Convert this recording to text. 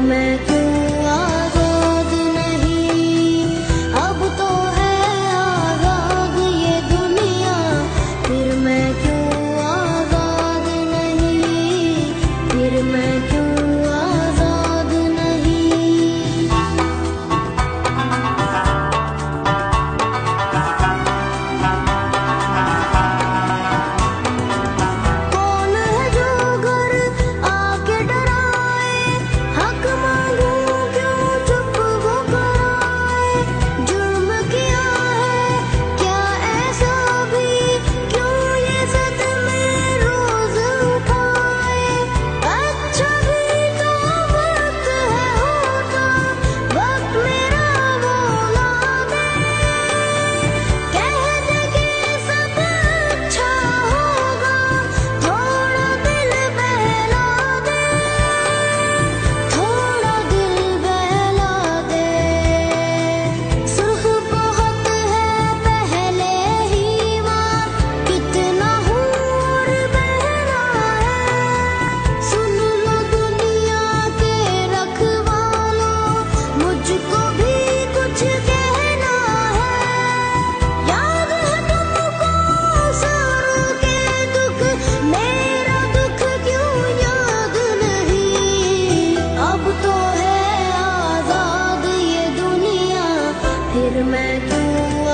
मैं क्यों आजाद नहीं। अब तो है आजाद ये दुनिया, फिर मैं क्यों आजाद नहीं, फिर मैं क्यों आजाद नहीं। कौन है जो घर आके डराए, हक मांगू क्यों चुप वो कराए। जुर्म किया है क्या ऐसा भी, क्यों ये सदमे रोज उठाए। अच्छा भी तो वक्त है होता, वक्त मेरा मौला दे। कह दे कि सब अच्छा होगा, थोड़ा दिल बहला दे, थोड़ा दिल बहला दे। सुर्ख बहुत है पहले ही माँ, कितना हूर बहना है। सुन लो दुनिया के रखवालों, मुझको भी कुछ कहना है। याद है तुमको सारों के दुख, मेरा दुख क्यों याद नहीं। अब तो है आजाद ये दुनिया, फिर मैं क्यों